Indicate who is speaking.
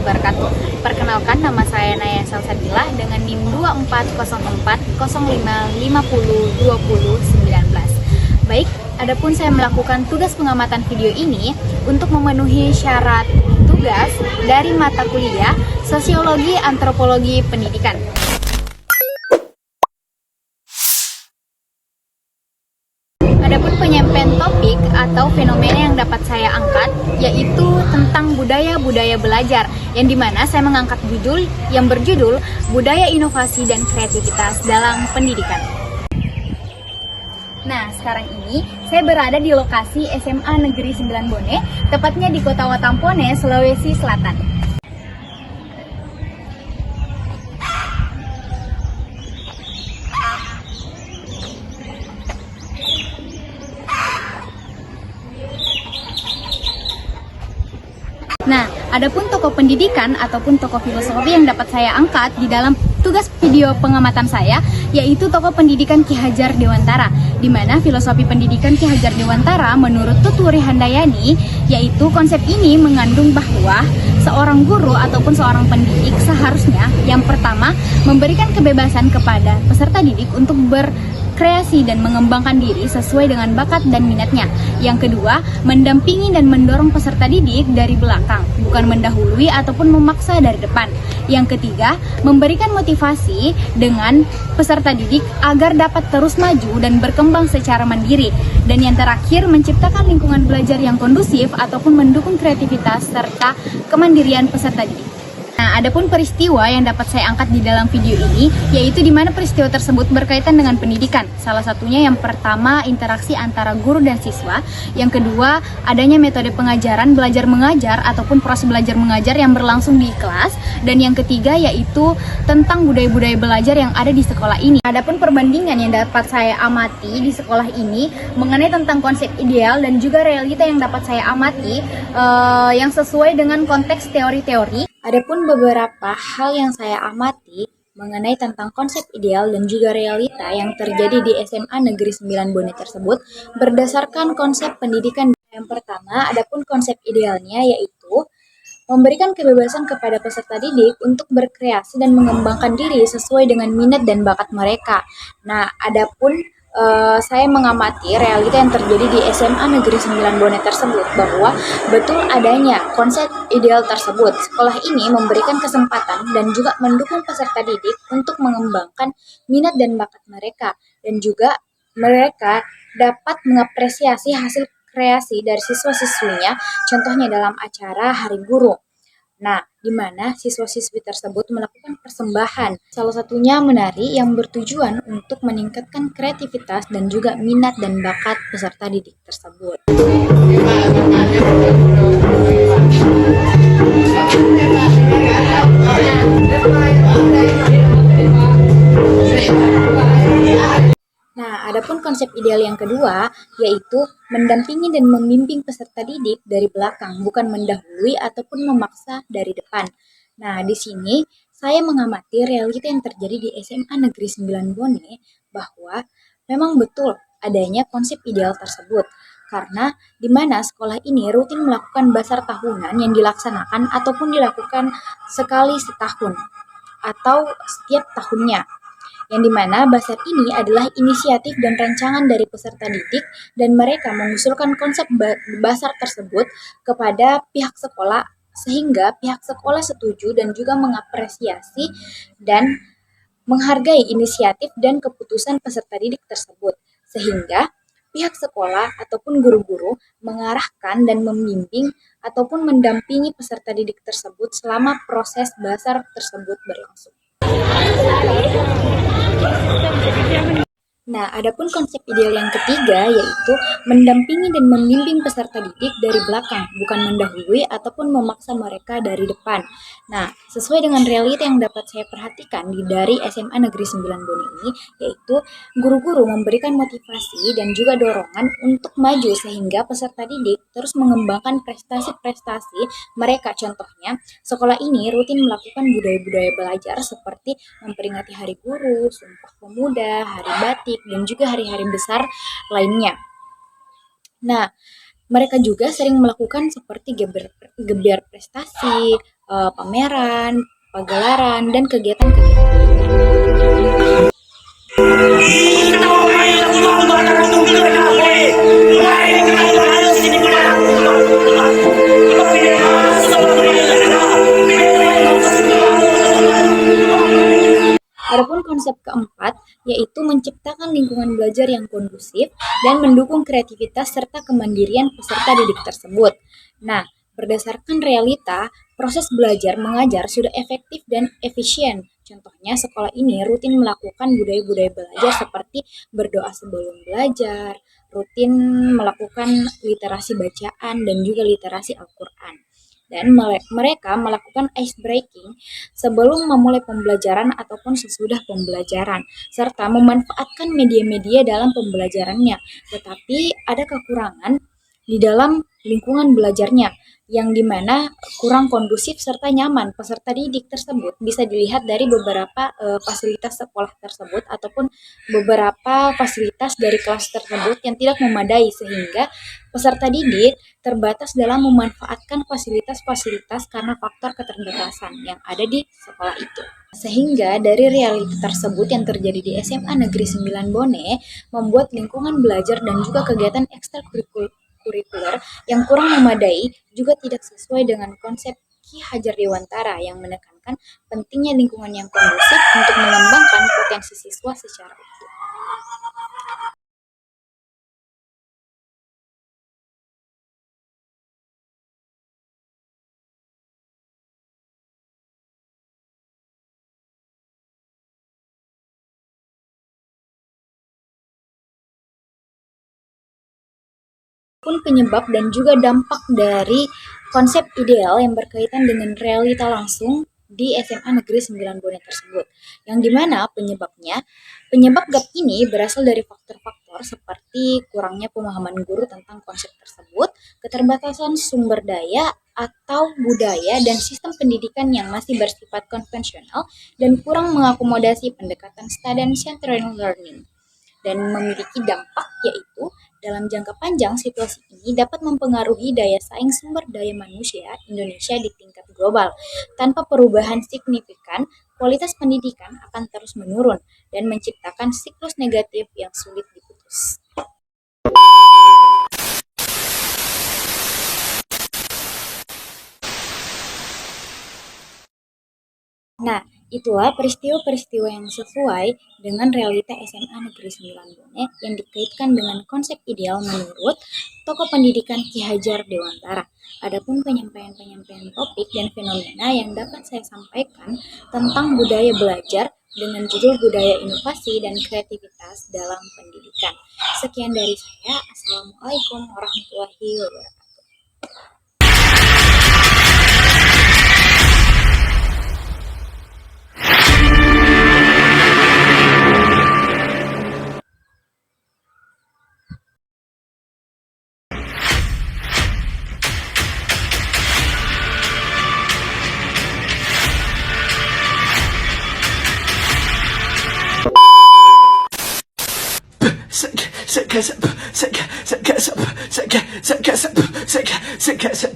Speaker 1: wabarakatuh. Perkenalkan, nama saya Naya Salsabila dengan NIM 240405502019. Baik, adapun saya melakukan tugas pengamatan video ini untuk memenuhi syarat tugas dari mata kuliah Sosiologi Antropologi Pendidikan. Adapun penyampaian topik atau fenomena yang dapat saya angkat yaitu tentang budaya-budaya belajar, yang dimana saya mengangkat judul yang berjudul Budaya Inovasi dan Kreativitas dalam Pendidikan. Nah, sekarang ini saya berada di lokasi SMA Negeri 9 Bone, tepatnya di Kota Watampone, Sulawesi Selatan. Nah, adapun tokoh pendidikan ataupun tokoh filosofi yang dapat saya angkat di dalam tugas video pengamatan saya yaitu tokoh pendidikan Ki Hajar Dewantara, di mana filosofi pendidikan Ki Hajar Dewantara menurut Tuturi Handayani yaitu konsep ini mengandung bahwa seorang guru ataupun seorang pendidik seharusnya yang pertama memberikan kebebasan kepada peserta didik untuk berkreasi dan mengembangkan diri sesuai dengan bakat dan minatnya. Yang kedua, mendampingi dan mendorong peserta didik dari belakang, bukan mendahului ataupun memaksa dari depan. Yang ketiga, memberikan motivasi dengan peserta didik agar dapat terus maju dan berkembang secara mandiri. Dan yang terakhir, menciptakan lingkungan belajar yang kondusif ataupun mendukung kreativitas serta kemandirian peserta didik. Nah, adapun peristiwa yang dapat saya angkat di dalam video ini, yaitu di mana peristiwa tersebut berkaitan dengan pendidikan. Salah satunya yang pertama, interaksi antara guru dan siswa. Yang kedua, adanya metode pengajaran belajar mengajar ataupun proses belajar mengajar yang berlangsung di kelas. Dan yang ketiga, yaitu tentang budaya-budaya belajar yang ada di sekolah ini. Adapun perbandingan yang dapat saya amati di sekolah ini mengenai tentang konsep ideal dan juga realita yang dapat saya amati yang sesuai dengan konteks teori-teori. Adapun beberapa hal yang saya amati mengenai tentang konsep ideal dan juga realita yang terjadi di SMA Negeri 9 Bone tersebut berdasarkan konsep pendidikan. Yang pertama, adapun konsep idealnya yaitu memberikan kebebasan kepada peserta didik untuk berkreasi dan mengembangkan diri sesuai dengan minat dan bakat mereka. Nah, adapun saya mengamati realita yang terjadi di SMA Negeri 9 Bone tersebut bahwa betul adanya konsep ideal tersebut. Sekolah ini memberikan kesempatan dan juga mendukung peserta didik untuk mengembangkan minat dan bakat mereka, dan juga mereka dapat mengapresiasi hasil kreasi dari siswa-siswinya, contohnya dalam acara Hari Guru. Nah, di mana siswa-siswi tersebut melakukan persembahan, salah satunya menari yang bertujuan untuk meningkatkan kreativitas dan juga minat dan bakat peserta didik tersebut. Nah, adapun konsep ideal yang kedua yaitu mendampingi dan membimbing peserta didik dari belakang, bukan mendahului ataupun memaksa dari depan. Nah, di sini saya mengamati realita yang terjadi di SMA Negeri 9 Bone bahwa memang betul adanya konsep ideal tersebut. Karena di mana sekolah ini rutin melakukan basar tahunan yang dilaksanakan ataupun dilakukan sekali setahun atau setiap tahunnya. Yang dimana basar ini adalah inisiatif dan rancangan dari peserta didik dan mereka mengusulkan konsep basar tersebut kepada pihak sekolah sehingga pihak sekolah setuju dan juga mengapresiasi dan menghargai inisiatif dan keputusan peserta didik tersebut, sehingga pihak sekolah ataupun guru-guru mengarahkan dan membimbing ataupun mendampingi peserta didik tersebut selama proses basar tersebut berlangsung. Nah, adapun konsep ideal yang ketiga yaitu mendampingi dan membimbing peserta didik dari belakang, bukan mendahului ataupun memaksa mereka dari depan. Nah, sesuai dengan realita yang dapat saya perhatikan dari SMA Negeri 9 Bone ini, yaitu guru-guru memberikan motivasi dan juga dorongan untuk maju sehingga peserta didik terus mengembangkan prestasi-prestasi mereka. Contohnya, sekolah ini rutin melakukan budaya-budaya belajar seperti memperingati Hari Guru, Sumpah Pemuda, Hari Batik, dan juga hari-hari besar lainnya. Nah, mereka juga sering melakukan seperti geber prestasi, pameran, pagelaran, dan kegiatan-kegiatan lainnya. Adapun konsep keempat, yaitu menciptakan lingkungan belajar yang kondusif dan mendukung kreativitas serta kemandirian peserta didik tersebut. Nah, berdasarkan realita, proses belajar mengajar sudah efektif dan efisien. Contohnya, sekolah ini rutin melakukan budaya-budaya belajar seperti berdoa sebelum belajar, rutin melakukan literasi bacaan, dan juga literasi Al-Quran. Dan mereka melakukan ice breaking sebelum memulai pembelajaran ataupun sesudah pembelajaran, serta memanfaatkan media-media dalam pembelajarannya. Tetapi ada kekurangan di dalam lingkungan belajarnya, yang dimana kurang kondusif serta nyaman. Peserta didik tersebut bisa dilihat dari beberapa fasilitas sekolah tersebut ataupun beberapa fasilitas dari kelas tersebut yang tidak memadai, sehingga peserta didik terbatas dalam memanfaatkan fasilitas-fasilitas karena faktor keterbatasan yang ada di sekolah itu. Sehingga dari realita tersebut yang terjadi di SMA Negeri 9 Bone membuat lingkungan belajar dan juga kegiatan ekstrakurikuler yang kurang memadai juga tidak sesuai dengan konsep Ki Hajar Dewantara yang menekankan pentingnya lingkungan yang kondusif untuk mengembangkan potensi siswa secara utuh. Pun penyebab dan juga dampak dari konsep ideal yang berkaitan dengan realita langsung di SMA Negeri 9 Bone tersebut. Yang dimana penyebab gap ini berasal dari faktor-faktor seperti kurangnya pemahaman guru tentang konsep tersebut, keterbatasan sumber daya atau budaya dan sistem pendidikan yang masih bersifat konvensional dan kurang mengakomodasi pendekatan student-centered learning. Dan memiliki dampak yaitu dalam jangka panjang situasi ini dapat mempengaruhi daya saing sumber daya manusia Indonesia di tingkat global. Tanpa perubahan signifikan, kualitas pendidikan akan terus menurun dan menciptakan siklus negatif yang sulit diputus. Nah, itulah peristiwa-peristiwa yang sesuai dengan realita SMA Negeri 9 Bone yang dikaitkan dengan konsep ideal menurut tokoh pendidikan Ki Hajar Dewantara. Adapun penyampaian-penyampaian topik dan fenomena yang dapat saya sampaikan tentang budaya belajar dengan judul budaya inovasi dan kreativitas dalam pendidikan. Sekian dari saya. Assalamualaikum warahmatullahi wabarakatuh.
Speaker 2: Sekasap